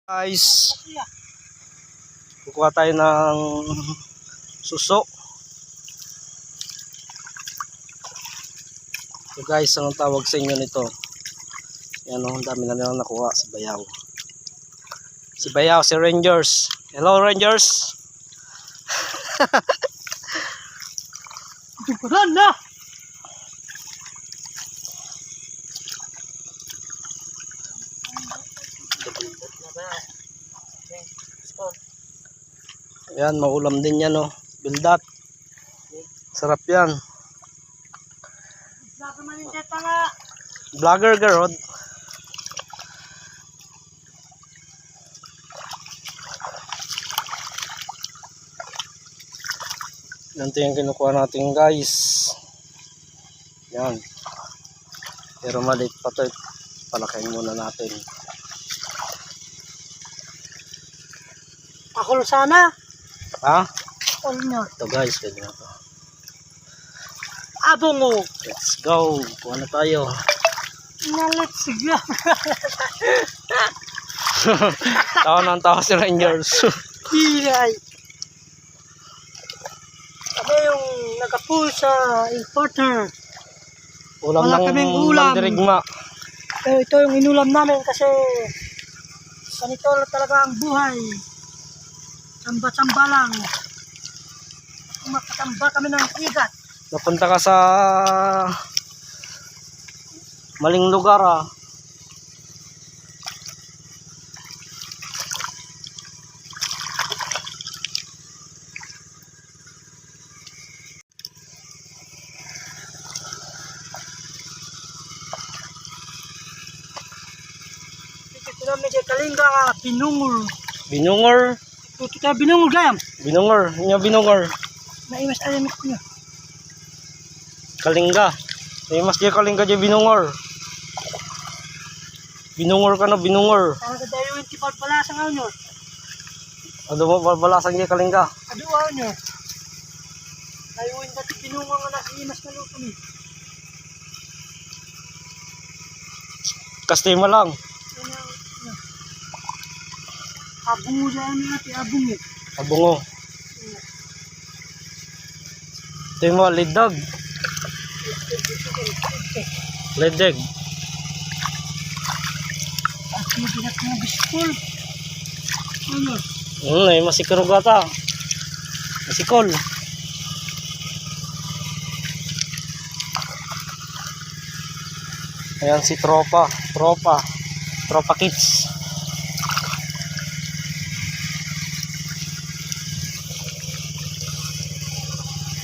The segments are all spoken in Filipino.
Guys, kukuha tayo ng suso. So guys, anong tawag sa inyo nito? Yan o, ang dami na nilang nakuha. Si Bayaw. Si Bayaw, si Rangers. Hello Rangers. Tuparan na! Ayan, maulam din yan o. Bildat. Sarap yan. Vlogger garod. Ganito yung kinukuha natin guys. Yan. Pero maliit pa to. Palakayin muna natin. Ako sana. Ha? All nyo. Ito guys, pwede na to. Abong mo. Let's go. Kuha na tayo. Let's go. Tawa ng tawa si Rangers. Hiray. Kami yung nag-pull sa importer. Ulam Wala ng kaming ulam. mandirigma. Pero ito yung inulam namin kasi ganito talaga ang buhay. Samba-samba lang. Makatamba kami ng igat. Napunta ka sa maling lugar ah. Ito namin sa Kalinga, binungol. Binungor. Ito tayo binungol gayam. Binungor. Inya binungor. Naimas alam niya. Kalingga. May mas di kalingga di binungor. Binungor ka na binungor. Talaga tayo yung tipal pala sa ngayon nyo. Ano mo balbalasan di kalingga. Aduwa nyo. Tayo yung dati binungol nga nag-iimas na luto ni. Kastima lang. Abong mo dyan natin, abong mo. Abungo. Ito yung mga lidag. Lidag. At mabigat mga biskol. Ano? Ay masikaro gata. Masikol. Ayan si Tropa. Tropa Kids.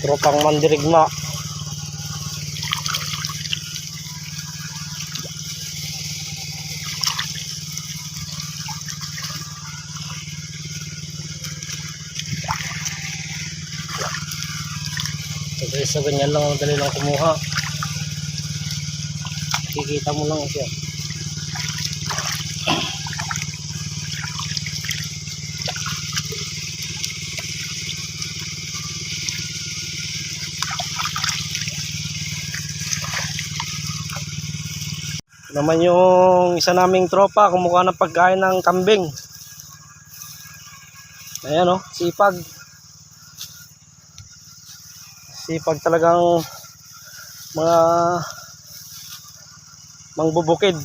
Tropang mandirigma. So ganyan lang, dali lang kumuha. Kikita mo lang siya. Naman yung isa naming tropa kumuha ng pagkain ng kambing. Ayan o, sipag. Sipag talagang mga mangbubukid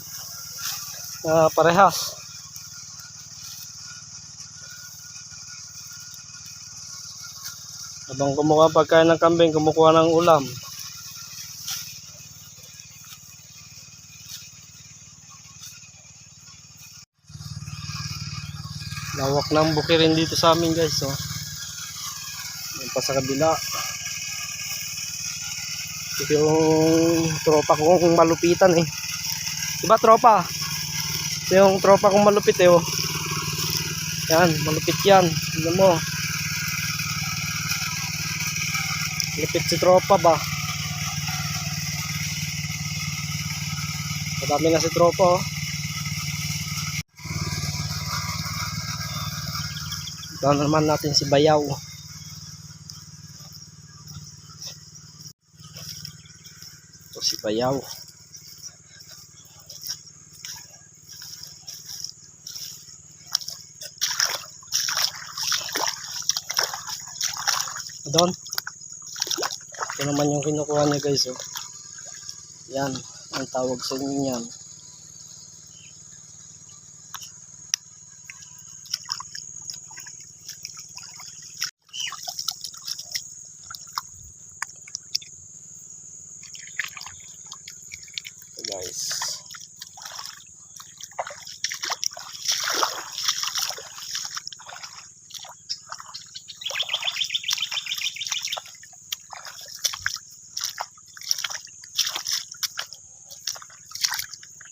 parehas. Habang kumuha ng pagkain ng kambing, kumukuha ng ulam. Lawak ng bukirin dito sa amin guys. Oh. Yan pa sa kabila. Ito yung tropa kong malupitan eh. Diba tropa? Ito yung tropa kong malupit eh. Oh. Yan, malupit yan. Tignan mo. Malupit si tropa ba? Madami na si tropa oh. Ito naman natin si Bayaw. Ito si Bayaw. Doon. Ito naman yung kinukuha niya guys, oh. Yan, ang tawag sa inyo yan. Ito guys.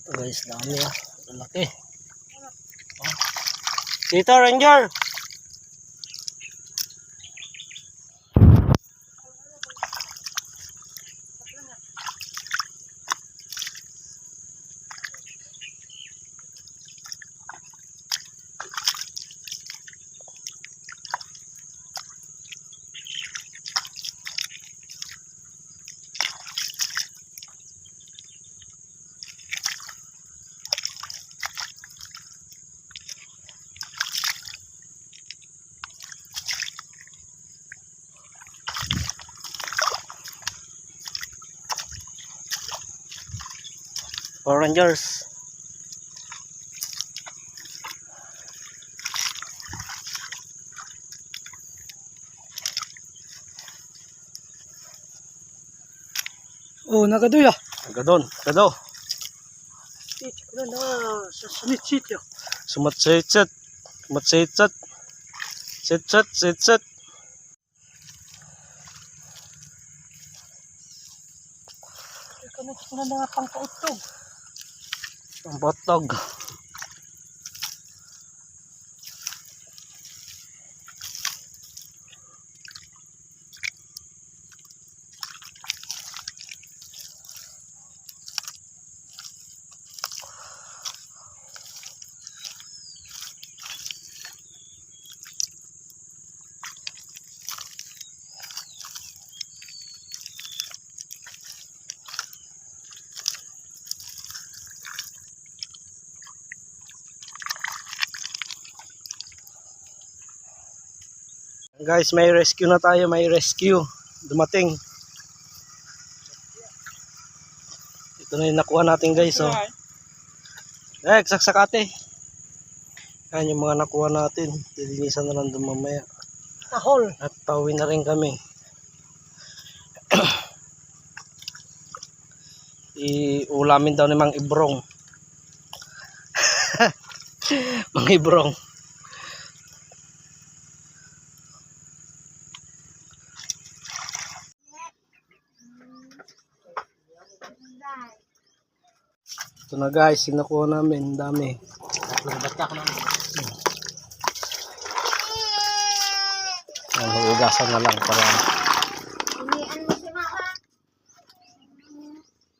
Ito guys, dami ah. Laki. Oh. Dito, Ranger! Power Rangers. Oh, nagadoy ah. Gadon, gado. Dito ko na sa sunit sityo. Sumatsitsat. Sumatsitsat. Sitsat, sitsat. Ito na nga pangkautog. Ang botog. Guys, may rescue na tayo, may rescue. Dumating. Ito na yung nakuha natin guys, oh. Saksakate. Yan yung mga nakuha natin. Dilinisan na lang doon mamaya. Tahol. At pauwi na rin kami. Iulamin daw ni Mang Ibrong. Mang Ibrong. Ito na guys, sinakuha namin, dami. Hugasan na lang para